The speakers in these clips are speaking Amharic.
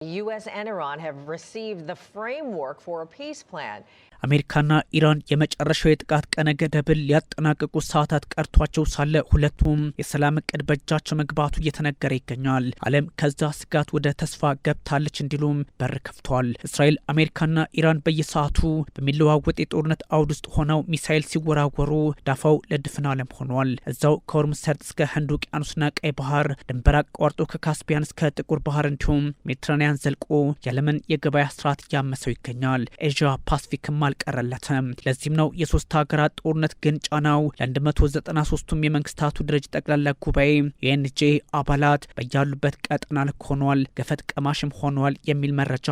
U.S. and Iran have received the framework for a peace plan. አሜሪካና ኢራን የመጨረሻው የጥቃት ቀነ ገደብን ሊያጠናቅቁ ሰዓታት ቀርቷቸው ሳለ ሁለቱም የሰላም እቅድ በእጃቸው መግባቱ እየተነገረ ይገኛል። ዓለም ከዛ ስጋት ወደ ተስፋ ገብታለች እንዲሉም በር ከፍቷል። እስራኤል አሜሪካና ኢራን በየሰዓቱ በሚለዋወጥ የጦርነት አውድ ውስጥ ሆነው ሚሳኤል ሲወራወሩ ዳፋው ለድፍን ዓለም ሆኗል። እዛው ከሆርሙዝ ሰርጥ እስከ ህንድ ውቅያኖስና ቀይ ባህር ድንበር አቋርጦ ከካስፒያን እስከ ጥቁር ባህር እንዲሁም ሜዲትራኒያን ዘልቆ የዓለምን የገበያ ስርዓት እያመሰው ይገኛል። ኤዥያ ፓሲፊክም አልቀረለትም። ለዚህም ነው የሶስት ሀገራት ጦርነት ግን ጫናው ለ193ቱም የመንግስታቱ ድርጅት ጠቅላላ ጉባኤ የኤንጄ አባላት በያሉበት ቀጠና ልክ ሆኗል፣ ገፈት ቀማሽም ሆኗል የሚል መረጃ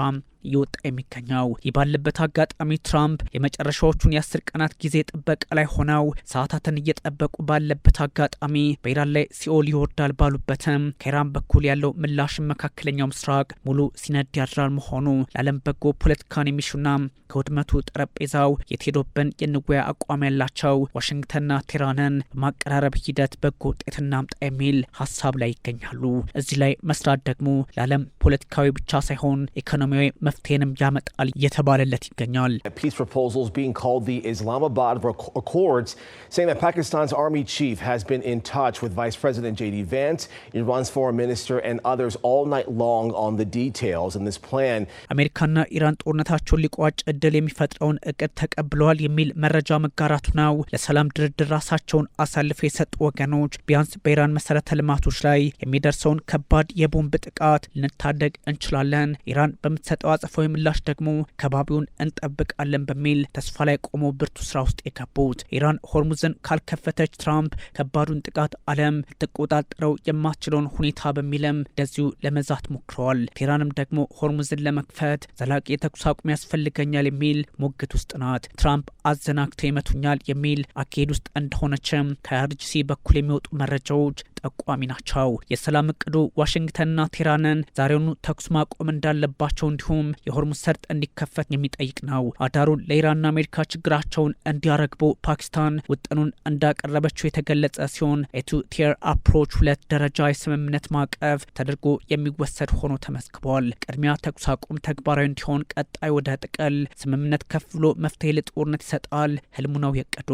ይወጣ የሚገኘው። ይባለበት አጋጣሚ ትራምፕ የመጨረሻዎቹን የ10 ቀናት ጊዜ ጥበቃ ላይ ሆነው ሰዓታትን እየጠበቁ ባለበት አጋጣሚ በኢራን ላይ ሲኦል ይወርዳል ባሉበትም ከኢራን በኩል ያለው ምላሽ መካከለኛው ምስራቅ ሙሉ ሲነድ ያድራል መሆኑ ለዓለም በጎ ፖለቲካን የሚሹና ከውድመቱ ጠረጴዛው የትሄዶብን የንወያ አቋም ያላቸው ዋሽንግተንና ቴህራንን በማቀራረብ ሂደት በጎ ውጤት እናምጣ የሚል ሀሳብ ላይ ይገኛሉ። እዚህ ላይ መስራት ደግሞ ለዓለም ፖለቲካዊ ብቻ ሳይሆን ኢኮኖሚያዊ መፍትሄንም ያመጣል እየተባለለት ይገኛል። Peace proposals being called the Islamabad Accords, saying that Pakistan's army chief has been in touch with Vice President J.D. Vance, Iran's foreign minister, and others all night long on the details in this plan. አሜሪካና ኢራን ጦርነታቸውን ሊቋጭ እድል የሚፈጥረውን እቅድ ተቀብለዋል የሚል መረጃ መጋራቱ ነው። ለሰላም ድርድር ራሳቸውን አሳልፈው የሰጡ ወገኖች ቢያንስ በኢራን መሰረተ ልማቶች ላይ የሚደርሰውን ከባድ የቦምብ ጥቃት ልንታደግ እንችላለን፣ ኢራን በምትሰጠው አጸፋዊ ምላሽ ደግሞ ከባቢውን እንጠብቃለን በሚል ተስፋ ላይ ቆሞ ብርቱ ስራ ውስጥ የገቡት ኢራን ሆርሙዝን ካልከፈተች ትራምፕ ከባዱን ጥቃት ዓለም ልትቆጣጠረው የማትችለውን ሁኔታ በሚልም እንደዚሁ ለመዛት ሞክረዋል። ቴህራንም ደግሞ ሆርሙዝን ለመክፈት ዘላቂ የተኩስ አቁም ያስፈልገኛል የሚል ሞግት ውስጥ ናት። ትራምፕ አዘናግተው ይመቱኛል የሚል አካሄድ ውስጥ እንደሆነችም ከአርጂሲ በኩል የሚወጡ መረጃዎች ጠቋሚ ናቸው። የሰላም እቅዱ ዋሽንግተንና ቴህራንን ዛሬውኑ ተኩስ ማቆም እንዳለባቸው እንዲሁም የሆርሙዝ ሰርጥ እንዲከፈት የሚጠይቅ ነው። አዳሩን ለኢራንና አሜሪካ ችግራቸውን እንዲያረግቡ ፓኪስታን ውጥኑን እንዳቀረበችው የተገለጸ ሲሆን የቱ ቲየር አፕሮች 2 ደረጃ የስምምነት ማዕቀፍ ተደርጎ የሚወሰድ ሆኖ ተመዝግቧል። ቅድሚያ ተኩስ አቁም ተግባራዊ እንዲሆን ቀጣይ ወደ ጥቅል ስምምነት ከፍ ብሎ መፍትሄ ለጦርነት ይሰጣል ህልሙ ነው የቀዱ።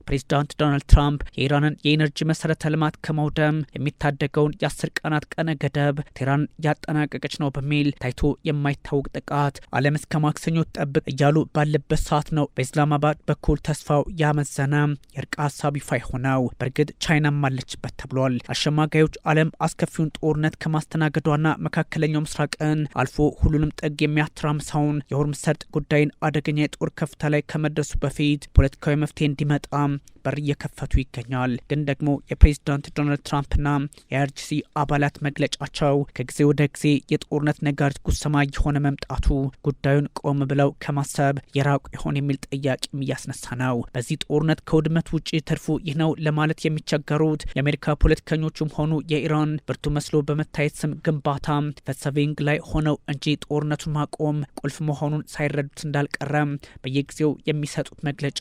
ፕሬዚዳንት ዶናልድ ትራምፕ የኢራንን የኢነርጂ መሰረተ ልማት ከመውደም የሚታደገውን የ10 ቀናት ቀነ ገደብ ቴህራን ያጠናቀቀች ነው በሚል ታይቶ የማይታወቅ ጥቃት ዓለም እስከ ማክሰኞ ጠብቅ እያሉ ባለበት ሰዓት ነው በኢስላማባድ በኩል ተስፋው ያመዘነ የእርቅ ሀሳብ ይፋ ሆነው። በእርግጥ ቻይናም አለችበት ተብሏል። አሸማጋዮች ዓለም አስከፊውን ጦርነት ከማስተናገዷና መካከለኛው ምስራቅን አልፎ ሁሉንም ጥግ የሚያተራምሰውን የሆርሙዝ ሰርጥ ጉዳይን አደገኛ የጦር ከፍታ ላይ ከመድረሱ በፊት ፖለቲካዊ መፍትሄ እንዲመጣ በር እየከፈቱ ይገኛል። ግን ደግሞ የፕሬዚዳንት ዶናልድ ትራምፕና የአርጂሲ አባላት መግለጫቸው ከጊዜ ወደ ጊዜ የጦርነት ነጋሪት ጉሰማ የሆነ መምጣቱ ጉዳዩን ቆም ብለው ከማሰብ የራቁ ይሆን የሚል ጥያቄም እያስነሳ ነው። በዚህ ጦርነት ከውድመት ውጭ ትርፉ ይህ ነው ለማለት የሚቸገሩት የአሜሪካ ፖለቲከኞችም ሆኑ የኢራን ብርቱ መስሎ በመታየት ስም ግንባታ ፈሰቪንግ ላይ ሆነው እንጂ ጦርነቱን ማቆም ቁልፍ መሆኑን ሳይረዱት እንዳልቀረም በየጊዜው የሚሰጡት መግለጫ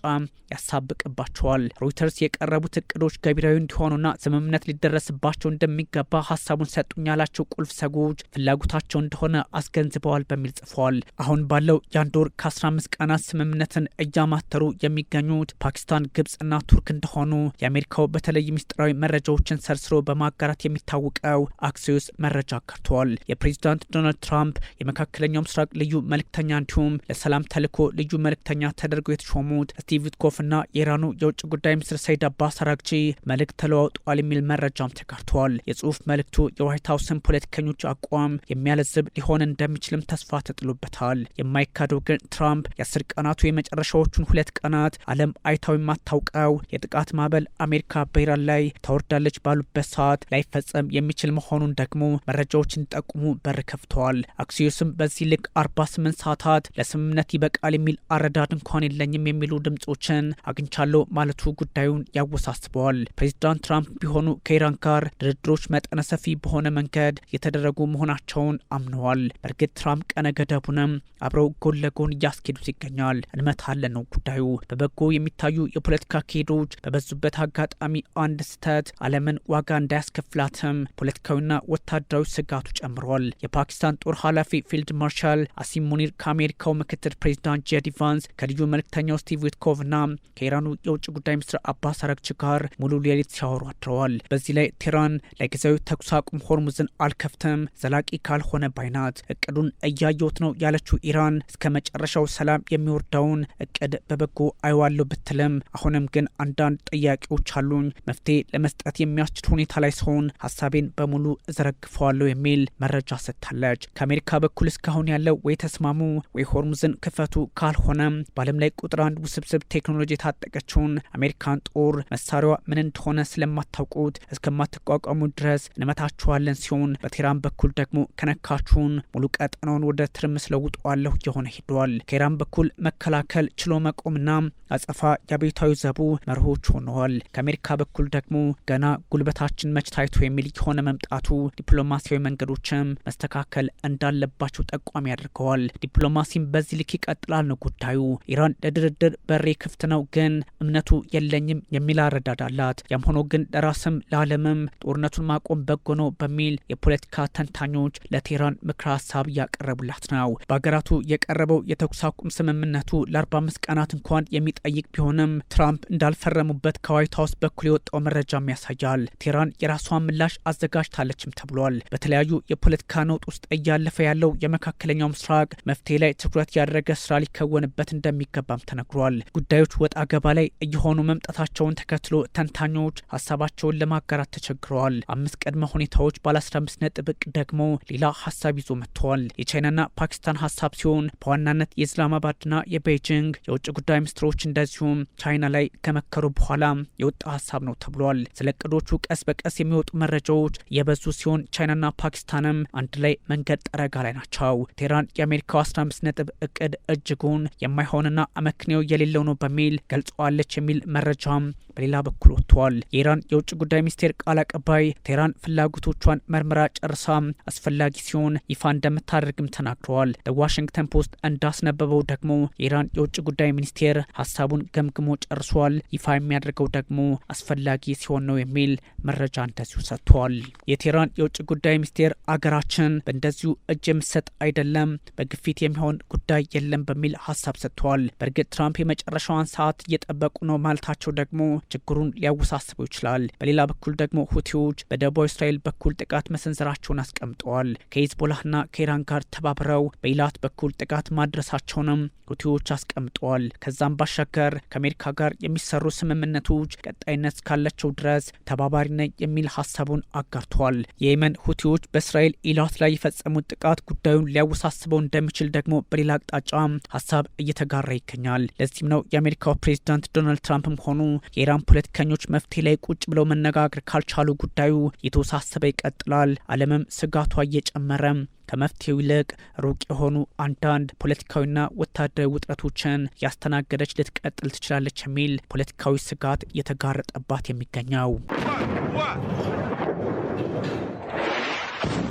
ያሳብቅባቸዋል። ሮይተርስ የቀረቡት እቅዶች ገቢራዊ እንዲሆኑና ስምምነት ሊደረስባቸው እንደሚገባ ሀሳቡን ሰጡኝ ያላቸው ቁልፍ ሰዎች ፍላጎታቸው እንደሆነ አስገንዝበዋል በሚል ጽፏል። አሁን ባለው የአንድ ወር ከ15 ቀናት ስምምነትን እያማተሩ የሚገኙት ፓኪስታን፣ ግብጽና ቱርክ እንደሆኑ የአሜሪካው በተለይ ምስጢራዊ መረጃዎችን ሰርስሮ በማጋራት የሚታወቀው አክሲዮስ መረጃ አጋርተዋል። የፕሬዚዳንት ዶናልድ ትራምፕ የመካከለኛው ምስራቅ ልዩ መልእክተኛ እንዲሁም ለሰላም ተልዕኮ ልዩ መልእክተኛ ተደርገው የተሾሙት ስቲቭ ዊትኮፍና የኢራኑ የውጭ ጉዳይ ሚኒስትር ሰይድ አባስ አራግቺ መልእክት ተለዋውጠዋል የሚል መረጃም ተጋርተዋል። የጽሁፍ መልእክቱ የዋይት ሀውስን ፖለቲከኞች አቋም የሚያለዝብ ሊሆን እንደሚችልም ተስፋ ተጥሎበታል። የማይካደው ግን ትራምፕ የ10 ቀናቱ የመጨረሻዎቹን 2 ቀናት ዓለም አይታው የማታውቀው የጥቃት ማዕበል አሜሪካ በኢራን ላይ ታወርዳለች ባሉበት ሰዓት ላይፈጸም የሚችል መሆኑን ደግሞ መረጃዎች እንዲጠቁሙ በር ከፍተዋል። አክሲዮስም በዚህ ልክ 48 ሰዓታት ለስምምነት ይበቃል የሚል አረዳድ እንኳን የለኝም የሚሉ ድምጾችን አግኝቻለሁ ማለቱ ጉዳዩን ያወሳስበዋል። ፕሬዚዳንት ትራምፕ ቢሆኑ ከኢራን ጋር ድርድሮች መጠነ ሰፊ በሆነ መንገድ የተደረጉ መሆናቸውን አምነዋል። በእርግጥ ትራምፕ ቀነ ገደቡንም አብረው ጎን ለጎን እያስኬዱት ይገኛል። እንመታለን ነው ጉዳዩ። በበጎ የሚታዩ የፖለቲካ አካሄዶች በበዙበት አጋጣሚ አንድ ስህተት ዓለምን ዋጋ እንዳያስከፍላትም ፖለቲካዊና ወታደራዊ ስጋቱ ጨምሯል። የፓኪስታን ጦር ኃላፊ ፊልድ ማርሻል አሲም ሙኒር ከአሜሪካው ምክትል ፕሬዚዳንት ጄዲ ቫንስ ከልዩ መልእክተኛው ስቲቭ ዊትኮቭና ከኢራኑ የውጭ ጉዳይ ሚኒስትር አባስ አራግቺ ጋር ሙሉ ሌሊት ሲያወሩ አድረዋል። በዚህ ላይ ቴህራን ለጊዜያዊ ተኩስ አቁም ሆርሙዝን አልከፍትም ዘላቂ ካልሆነ ባይናት እቅዱን እያየሁት ነው ያለችው ኢራን እስከ መጨረሻው ሰላም የሚወርደውን እቅድ በበጎ አይዋለሁ ብትልም አሁንም ግን አንዳንድ ጥያቄዎች አሉኝ፣ መፍትሄ ለመስጠት የሚያስችል ሁኔታ ላይ ሲሆን ሀሳቤን በሙሉ እዘረግፈዋለሁ የሚል መረጃ ሰጥታለች። ከአሜሪካ በኩል እስካሁን ያለው ወይ ተስማሙ ወይ ሆርሙዝን ክፈቱ ካልሆነም በዓለም ላይ ቁጥር አንድ ውስብስብ ቴክኖሎጂ የታጠቀችውን አሜሪካን ጦር መሳሪያዋ ምን እንደሆነ ስለማታውቁት እስከማትቋቋሙ ድረስ እንመታችኋለን ሲሆን በቴህራን በኩል ደግሞ ከነካችሁን ሙሉ ቀጠናውን ወደ ትርምስ ለውጠዋለሁ የሆነ ሄዷል። ከኢራን በኩል መከላከል ችሎ መቆምና አጸፋ የአብዮታዊ ዘቡ መርሆች ሆነዋል። ከአሜሪካ በኩል ደግሞ ገና ጉልበታችን መች ታይቶ የሚል የሆነ መምጣቱ ዲፕሎማሲያዊ መንገዶችም መስተካከል እንዳለባቸው ጠቋሚ ያደርገዋል። ዲፕሎማሲም በዚህ ልክ ይቀጥላል ነው ጉዳዩ። ኢራን ለድርድር በሬ ክፍት ነው ግን እምነቱ የለኝም የሚል አረዳድ አላት። ያም ሆኖ ግን ለራስም ለዓለምም ጦርነቱን ማቆም በጎ ነው በሚል የፖለቲካ ተንታኞች ለቴህራን ምክረ ሀሳብ እያቀረቡላት ነው። በሀገራቱ የቀረበው የተኩስ አቁም ስምምነቱ ለ45 ቀናት እንኳን የሚጠይቅ ቢሆንም ትራምፕ እንዳልፈረሙበት ከዋይት ሀውስ በኩል የወጣው መረጃም ያሳያል። ቴህራን የራሷን ምላሽ አዘጋጅታለችም ተብሏል። በተለያዩ የፖለቲካ ነውጥ ውስጥ እያለፈ ያለው የመካከለኛው ምስራቅ መፍትሄ ላይ ትኩረት ያደረገ ስራ ሊከወንበት እንደሚገባም ተነግሯል። ጉዳዮች ወጣ ገባ ላይ እየሆኑ መምጣታቸውን ተከትሎ ተንታኞች ሀሳባቸውን ለማጋራት ተቸግረዋል። 5 ቅድመ ሁኔታዎች ባለ 15 ነጥብ ደግሞ ሌላ ሀሳብ ይዞ መጥተዋል። የቻይናና ፓኪስታን ሀሳብ ሲሆን በዋናነት የኢስላማባድና የቤጂንግ የውጭ ጉዳይ ሚኒስትሮች እንደዚሁም ቻይና ላይ ከመከሩ በኋላ የወጣ ሀሳብ ነው ተብሏል። ስለ እቅዶቹ ቀስ በቀስ የሚወጡ መረጃዎች የበዙ ሲሆን ቻይናና ፓኪስታንም አንድ ላይ መንገድ ጠረጋ ላይ ናቸው። ቴህራን የአሜሪካው 15 ነጥብ እቅድ እጅጉን የማይሆንና አመክንዮ የሌለው ነው በሚል ገልጸዋለች የሚል መረጃም በሌላ በኩል ወጥቷል። የኢራን የውጭ ጉዳይ ሚኒስቴር ቃል አቀባይ ቴህራን ፍላጎቶቿን መርምራ ጨርሳ አስፈላጊ ሲሆን ይፋ እንደምታደርግም ተናግረዋል። ዋሽንግተን ፖስት እንዳስነበበው ደግሞ የኢራን የውጭ ጉዳይ ሚኒስቴር ሀሳቡን ገምግሞ ጨርሷል፣ ይፋ የሚያደርገው ደግሞ አስፈላጊ ሲሆን ነው የሚል መረጃ እንደዚሁ ሰጥቷል። የቴህራን የውጭ ጉዳይ ሚኒስቴር አገራችን በእንደዚሁ እጅ የምሰጥ አይደለም፣ በግፊት የሚሆን ጉዳይ የለም በሚል ሀሳብ ሰጥቷል። በእርግጥ ትራምፕ የመጨረሻዋን ሰዓት እየጠበቁ ነው ማለታቸው ደግሞ ችግሩን ሊያወሳስበው ይችላል። በሌላ በኩል ደግሞ ሁቲዎች በደቡብ እስራኤል በኩል ጥቃት መሰንዘራቸውን አስቀምጠዋል። ከሂዝቦላህና ከኢራን ጋር ተባብረው በኢላት በኩል ጥቃት ማድረሳቸውንም ሁቲዎች አስቀምጠዋል። ከዛም ባሻገር ከአሜሪካ ጋር የሚሰሩ ስምምነቶች ቀጣይነት ካላቸው ድረስ ተባባሪ ነኝ የሚል ሀሳቡን አጋርተዋል። የየመን ሁቲዎች በእስራኤል ኢላት ላይ የፈጸሙት ጥቃት ጉዳዩን ሊያወሳስበው እንደሚችል ደግሞ በሌላ አቅጣጫ ሀሳብ እየተጋራ ይገኛል። ለዚህም ነው የአሜሪካው ፕሬዚዳንት ዶናልድ ትራምፕም ሆኑ የኢራን ፖለቲከኞች መፍትሄ ላይ ቁጭ ብለው መነጋገር ካልቻሉ ጉዳዩ የተወሳሰበ ይቀጥላል። ዓለምም ስጋቷ እየጨመረ ከመፍትሄው ይልቅ ሩቅ የሆኑ አንዳንድ ፖለቲካዊና ወታደራዊ ውጥረቶችን ያስተናገደች ልትቀጥል ትችላለች የሚል ፖለቲካዊ ስጋት እየተጋረጠባት የሚገኘው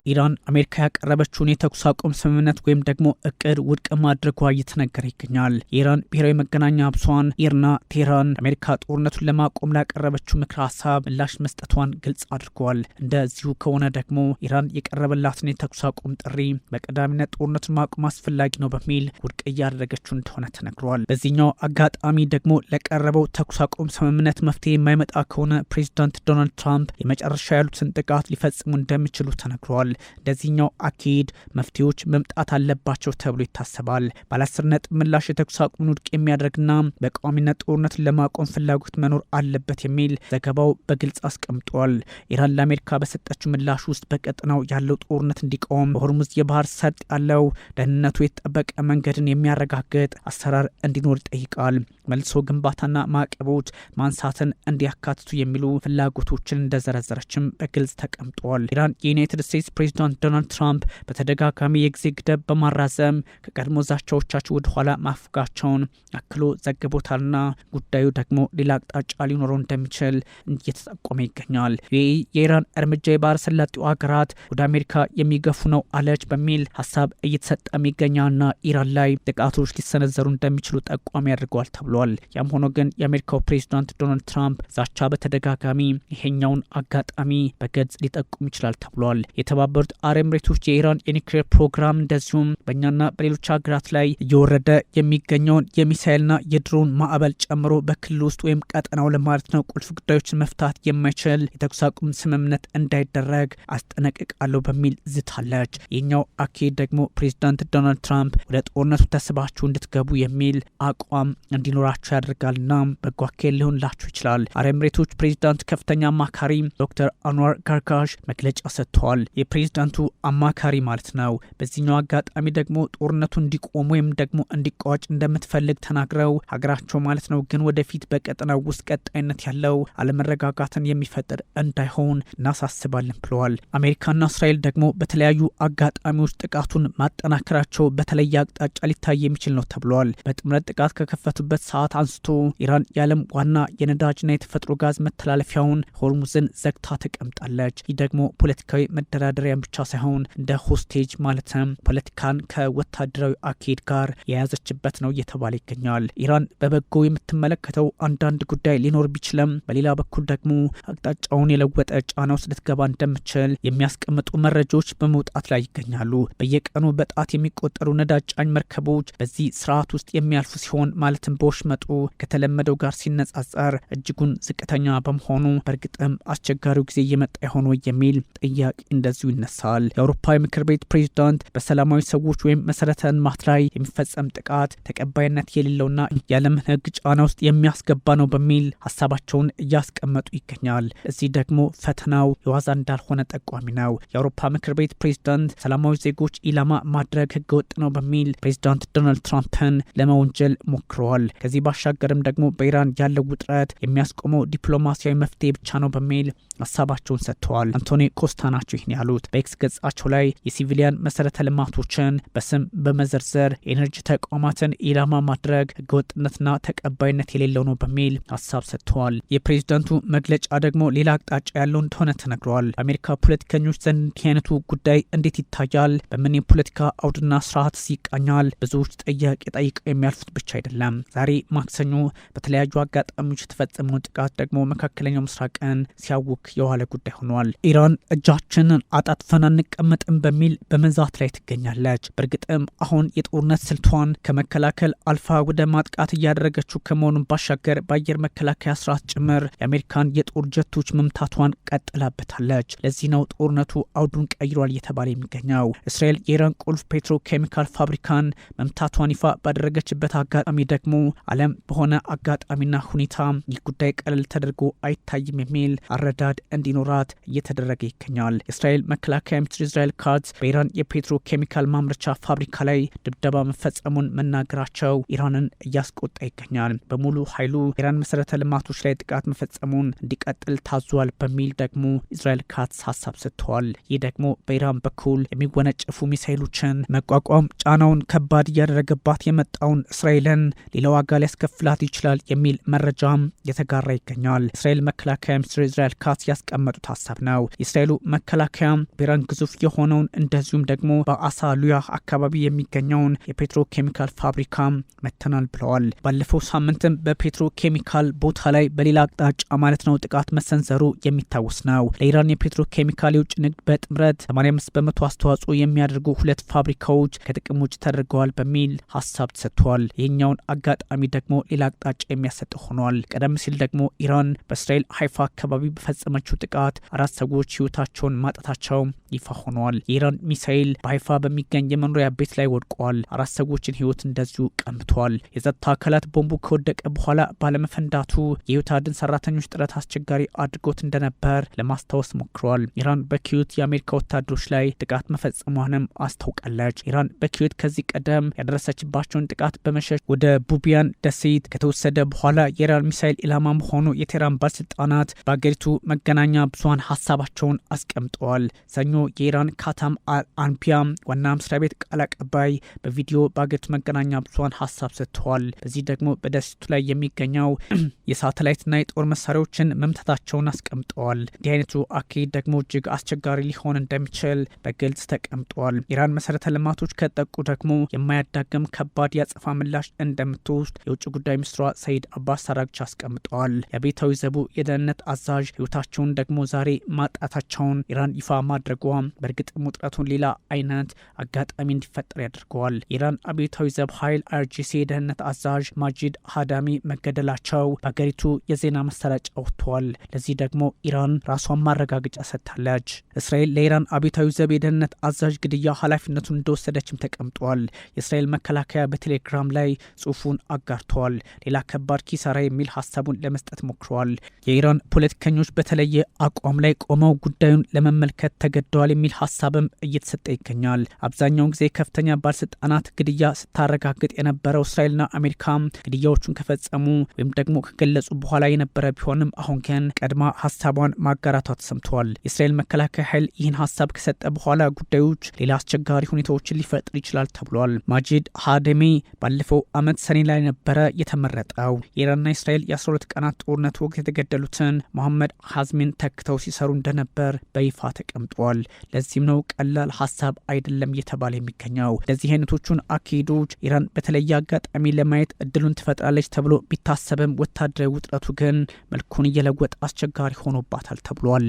ኢራን አሜሪካ ያቀረበችውን የተኩስ አቁም ስምምነት ወይም ደግሞ እቅድ ውድቅ ማድረጓ እየተነገረ ይገኛል። የኢራን ብሔራዊ መገናኛ ብዙኃን ኢርና ቴህራን አሜሪካ ጦርነቱን ለማቆም ላቀረበችው ምክረ ሀሳብ ምላሽ መስጠቷን ግልጽ አድርገዋል። እንደዚሁ ከሆነ ደግሞ ኢራን የቀረበላትን የተኩስ አቁም ጥሪ በቀዳሚነት ጦርነቱን ማቆም አስፈላጊ ነው በሚል ውድቅ እያደረገችው እንደሆነ ተነግሯል። በዚህኛው አጋጣሚ ደግሞ ለቀረበው ተኩስ አቁም ስምምነት መፍትሄ የማይመጣ ከሆነ ፕሬዚዳንት ዶናልድ ትራምፕ የመጨረሻ ያሉትን ጥቃት ሊፈጽሙ እንደሚችሉ ተነግሯል። ለዚህኛው አካሄድ መፍትሄዎች መምጣት አለባቸው ተብሎ ይታሰባል። ባለ 10 ነጥብ ምላሽ የተኩስ አቁሙን ውድቅ የሚያደርግና በቋሚነት ጦርነትን ለማቆም ፍላጎት መኖር አለበት የሚል ዘገባው በግልጽ አስቀምጧል። ኢራን ለአሜሪካ በሰጠችው ምላሽ ውስጥ በቀጠናው ያለው ጦርነት እንዲቆም በሆርሙዝ የባህር ሰርጥ ያለው ደህንነቱ የተጠበቀ መንገድን የሚያረጋግጥ አሰራር እንዲኖር ይጠይቃል። መልሶ ግንባታና ማዕቀቦች ማንሳትን እንዲያካትቱ የሚሉ ፍላጎቶችን እንደዘረዘረችም በግልጽ ተቀምጧል። ኢራን የዩናይትድ ስቴትስ ፕሬዚዳንት ዶናልድ ትራምፕ በተደጋጋሚ የጊዜ ገደብ በማራዘም ከቀድሞ ዛቻዎቻቸው ወደ ኋላ ማፈጋቸውን አክሎ ዘግቦታልና ጉዳዩ ደግሞ ሌላ አቅጣጫ ሊኖረው እንደሚችል እየተጠቆመ ይገኛል። የኢራን እርምጃ የባህረ ሰላጤው ሀገራት ወደ አሜሪካ የሚገፉ ነው አለች በሚል ሀሳብ እየተሰጠም ይገኛልና ኢራን ላይ ጥቃቶች ሊሰነዘሩ እንደሚችሉ ጠቋሚ ያደርገዋል ተብሏል። ያም ሆኖ ግን የአሜሪካው ፕሬዚዳንት ዶናልድ ትራምፕ ዛቻ በተደጋጋሚ ይሄኛውን አጋጣሚ በግልጽ ሊጠቁም ይችላል ተብሏል። የተባበሩት አረብ ኤሚሬቶች የኢራን የኒውክሌር ፕሮግራም እንደዚሁም በእኛና በሌሎች ሀገራት ላይ እየወረደ የሚገኘውን የሚሳኤልና የድሮን ማዕበል ጨምሮ በክልል ውስጥ ወይም ቀጠናው ለማለት ነው ቁልፍ ጉዳዮችን መፍታት የማይችል የተኩስ አቁም ስምምነት እንዳይደረግ አስጠነቅቃለሁ በሚል ዝታለች። ይህኛው አካሄድ ደግሞ ፕሬዚዳንት ዶናልድ ትራምፕ ወደ ጦርነቱ ተስባችሁ እንድትገቡ የሚል አቋም እንዲኖራቸው ያደርጋልና በጎ አካሄድ ሊሆንላቸው ይችላል። አረብ ኤሚሬቶች ፕሬዚዳንት ከፍተኛ አማካሪ ዶክተር አንዋር ጋርጋሽ መግለጫ ሰጥተዋል። የፕሬዚዳንቱ አማካሪ ማለት ነው። በዚህኛው አጋጣሚ ደግሞ ጦርነቱ እንዲቆም ወይም ደግሞ እንዲቋጭ እንደምትፈልግ ተናግረው ሀገራቸው ማለት ነው ግን ወደፊት በቀጠናው ውስጥ ቀጣይነት ያለው አለመረጋጋትን የሚፈጥር እንዳይሆን እናሳስባለን ብለዋል። አሜሪካና እስራኤል ደግሞ በተለያዩ አጋጣሚዎች ጥቃቱን ማጠናከራቸው በተለየ አቅጣጫ ሊታይ የሚችል ነው ተብሏል። በጥምረት ጥቃት ከከፈቱበት ሰዓት አንስቶ ኢራን የዓለም ዋና የነዳጅና የተፈጥሮ ጋዝ መተላለፊያውን ሆርሙዝን ዘግታ ተቀምጣለች። ይህ ደግሞ ፖለቲካዊ መደራደሪያን ብቻ ሳይሆን እንደ ሆስቴጅ ማለትም ፖለቲካን ከወታደራዊ አካሄድ ጋር የያዘችበት ነው እየተባለ ይገኛል። ኢራን በበጎ የምትመለከተው አንዳንድ ጉዳይ ሊኖር ቢችልም በሌላ በኩል ደግሞ አቅጣጫውን የለወጠ ጫና ውስጥ ልትገባ እንደምችል የሚያስቀምጡ መረጃዎች በመውጣት ላይ ይገኛሉ። በየቀኑ በጣት የሚቆጠሩ ነዳጅ ጫኝ መርከቦች በዚህ ስርዓት ውስጥ የሚያልፉ ሲሆን ማለትም በወሽመጡ ከተለመደው ጋር ሲነጻጸር እጅጉን ዝቅተኛ በመሆኑ በእርግጥም አስቸጋሪው ጊዜ እየመጣ ይሆን ወይ የሚል ጥያቄ እንደዚሁ ይነሳል። የአውሮፓ ምክር ቤት ፕሬዚዳንት በሰላማዊ ሰዎች ወይም መሰረተ ልማት ላይ የሚፈጸም ጥቃት ተቀባይነት የሌለውና የዓለምን ሕግ ጫና ውስጥ የሚያስገባ ነው በሚል ሀሳባቸውን እያስቀመጡ ይገኛል። እዚህ ደግሞ ፈተናው የዋዛ እንዳልሆነ ጠቋሚ ነው። የአውሮፓ ምክር ቤት ፕሬዚዳንት ሰላማዊ ዜጎች ኢላማ ማድረግ ህገወጥ ነው በሚል ፕሬዚዳንት ዶናልድ ትራምፕን ለመወንጀል ሞክረዋል። ከዚህ ባሻገርም ደግሞ በኢራን ያለው ውጥረት የሚያስቆመው ዲፕሎማሲያዊ መፍትሄ ብቻ ነው በሚል ሀሳባቸውን ሰጥተዋል። አንቶኒ ኮስታ ናቸው ይህን ያሉት። በኤክስ ገጻቸው ላይ የሲቪሊያን መሰረተ ልማቶችን በስም በመዘርዘር የኤነርጂ ተቋማትን ኢላማ ማድረግ ህገወጥነትና ተቀባይነት የሌለው ነው በሚል ሀሳብ ሰጥተዋል። የፕሬዚዳንቱ መግለጫ ደግሞ ሌላ አቅጣጫ ያለው እንደሆነ ተነግሯል። በአሜሪካ ፖለቲከኞች ዘንድ እንዲህ አይነቱ ጉዳይ እንዴት ይታያል? በምን የፖለቲካ አውድና ስርዓት ይቃኛል? ብዙዎች ጥያቄ ጠይቀው የሚያልፉት ብቻ አይደለም። ዛሬ ማክሰኞ በተለያዩ አጋጣሚዎች የተፈጸመውን ጥቃት ደግሞ መካከለኛው ምስራቅን ሲያውክ የዋለ ጉዳይ ሆኗል። ኢራን እጃችንን አጣጥፈን አንቀመጥም በሚል በመዛት ላይ ትገኛለች። በእርግጥም አሁን የጦርነት ስልቷን ከመከላከል አልፋ ወደ ማጥቃት እያደረገችው ከመሆኑን ባሻገር በአየር መከላከያ ስርዓት ጭምር የአሜሪካን የጦር ጀቶች መምታቷን ቀጥላበታለች። ለዚህ ነው ጦርነቱ አውዱን ቀይሯል እየተባለ የሚገኘው። እስራኤል የኢራን ቁልፍ ፔትሮ ኬሚካል ፋብሪካን መምታቷን ይፋ ባደረገችበት አጋጣሚ ደግሞ ዓለም በሆነ አጋጣሚና ሁኔታ ይህ ጉዳይ ቀለል ተደርጎ አይታይም የሚል አረዳድ እንዲኖራት እየተደረገ ይገኛል። የእስራኤል መከላከያ ሚኒስትር እስራኤል ካትዝ በኢራን የፔትሮ ኬሚካል ማምረቻ ፋብሪካ ላይ ድብደባ መፈጸሙን መናገራቸው ኢራንን እያስቆጣ ይገኛል። በሙሉ ኃይሉ ኢራን መሰረተ ልማቶች ላይ ጥቃት መፈጸሙን እንዲቀጥል ታዟል በሚል ደግሞ እስራኤል ካትዝ ሀሳብ ሰጥተዋል። ይህ ደግሞ በኢራን በኩል የሚወነጨፉ ሚሳይሎችን መቋቋም ጫናውን ከባድ እያደረገባት የመጣውን እስራኤልን ሌላ ዋጋ ሊያስከፍላት ይችላል የሚል መረጃም የተጋራ ይገኛል። እስራኤል መከላከያ ሚኒስትር እስራኤል ካትዝ ያስቀመጡት ሀሳብ ነው። የእስራኤሉ መከላከያ በኢራን ግዙፍ የሆነውን እንደዚሁም ደግሞ በአሳ ሉያ አካባቢ የሚገኘውን የፔትሮ ኬሚካል ፋብሪካ መተናል ብለዋል። ባለፈው ሳምንትም በፔትሮ ኬሚካል ቦታ ላይ በሌላ አቅጣጫ ማለት ነው ጥቃት መሰንዘሩ የሚታወስ ነው። ለኢራን የፔትሮ ኬሚካል የውጭ ንግድ በጥምረት 85% አስተዋጽኦ የሚያደርጉ ሁለት ፋብሪካዎች ከጥቅም ውጭ ተደርገዋል በሚል ሀሳብ ተሰጥቷል። ይህኛውን አጋጣሚ ደግሞ ሌላ አቅጣጫ የሚያሰጥ ሆኗል። ቀደም ሲል ደግሞ ኢራን በእስራኤል ሃይፋ አካባቢ በፈጸመችው ጥቃት 4 ሰዎች ህይወታቸውን ማጣታቸው ይፋ ሆኗል። የኢራን ሚሳኤል በሃይፋ በሚገኝ የመኖሪያ ቤት ላይ ወድቋል። 4 ሰዎችን ህይወት እንደዚሁ ቀምቷል። የጸጥታ አካላት ቦምቡ ከወደቀ በኋላ ባለመፈንዳቱ የህይወት አድን ሰራተኞች ጥረት አስቸጋሪ አድርጎት እንደነበር ለማስታወስ ሞክሯል። ኢራን በኪዩት የአሜሪካ ወታደሮች ላይ ጥቃት መፈጸሟንም አስታውቃለች። ኢራን በኪዩት ከዚህ ቀደም ያደረሰችባቸውን ጥቃት በመሸሽ ወደ ቡቢያን ደሴት ከተወሰደ በኋላ የኢራን ሚሳኤል ኢላማ መሆኑ የቴህራን ባለስልጣናት በአገሪቱ መገናኛ ብዙሃን ሀሳባቸውን አስቀምጠዋል። ሰኞ የኢራን ካታም አልአንቢያ ዋና መስሪያ ቤት ቃል አቀባይ በቪዲዮ በአገሪቱ መገናኛ ብዙሃን ሀሳብ ሰጥተዋል። በዚህ ደግሞ በደሴቱ ላይ የሚገኘው የሳተላይትና የጦር መሳሪያዎችን መምታታቸውን አስቀምጠዋል። እንዲህ አይነቱ አካሄድ ደግሞ እጅግ አስቸጋሪ ሊሆን እንደሚችል በግልጽ ተቀምጧል። ኢራን መሰረተ ልማቶች ከጠቁ ደግሞ የማያዳግም ከባድ ያጸፋ ምላሽ እንደምትወስድ የውጭ ጉዳይ ሚኒስትሯ ሰይድ አባስ አራግቺ አስቀምጠዋል። የቤታዊ ዘቡ የደህንነት አዛዥ ህይወታቸውን ደግሞ ዛሬ ማጣታቸውን ኢራን ይፋ ማድረጓ በእርግጥም ውጥረቱን ሌላ አይነት አጋጣሚ እንዲፈጠር ያደርገዋል። የኢራን አብዮታዊ ዘብ ኃይል አርጂሲ የደህንነት አዛዥ ማጂድ ሃዳሚ መገደላቸው በሀገሪቱ የዜና መሰራጫ ወጥቷል። ለዚህ ደግሞ ኢራን ራሷን ማረጋገጫ ሰጥታለች። እስራኤል ለኢራን አብዮታዊ ዘብ የደህንነት አዛዥ ግድያ ኃላፊነቱን እንደወሰደችም ተቀምጧል። የእስራኤል መከላከያ በቴሌግራም ላይ ጽሁፉን አጋርተዋል። ሌላ ከባድ ኪሳራ የሚል ሀሳቡን ለመስጠት ሞክረዋል። የኢራን ፖለቲከኞች በተለየ አቋም ላይ ቆመው ጉዳዩን ለመመልከት ተገደዋል የሚል ሀሳብም እየተሰጠ ይገኛል። አብዛኛውን ጊዜ ከፍተኛ ባለስልጣናት ግድያ ስታረጋግጥ የነበረው እስራኤልና አሜሪካ ግድያዎቹን ከፈጸሙ ወይም ደግሞ ከገለጹ በኋላ የነበረ ቢሆንም አሁን ግን ቀድማ ሀሳቧን ማጋራቷ ተሰምተዋል። የእስራኤል መከላከያ ኃይል ይህን ሀሳብ ከሰጠ በኋላ ጉዳዮች ሌላ አስቸጋሪ ሁኔታዎችን ሊፈጥር ይችላል ተብሏል። ማጂድ ሃዳሚ ባለፈው ዓመት ሰኔ ላይ ነበረ የተመረጠው። የኢራንና እስራኤል የ12 ቀናት ጦርነት ወቅት የተገደሉትን መሐመድ ሀዝሚን ተክተው ሲሰሩ እንደነበር በይፋ ተቀምጧል። ለዚህም ነው ቀላል ሀሳብ አይደለም እየተባለ የሚገኘው። ለዚህ አይነቶቹን አካሄዶች ኢራን በተለየ አጋጣሚ ለማየት እድሉን ትፈጥራለች ተብሎ ቢታሰብም ወታደራዊ ውጥረቱ ግን መልኩን እየለወጠ አስቸጋሪ ሆኖባታል ተብሏል።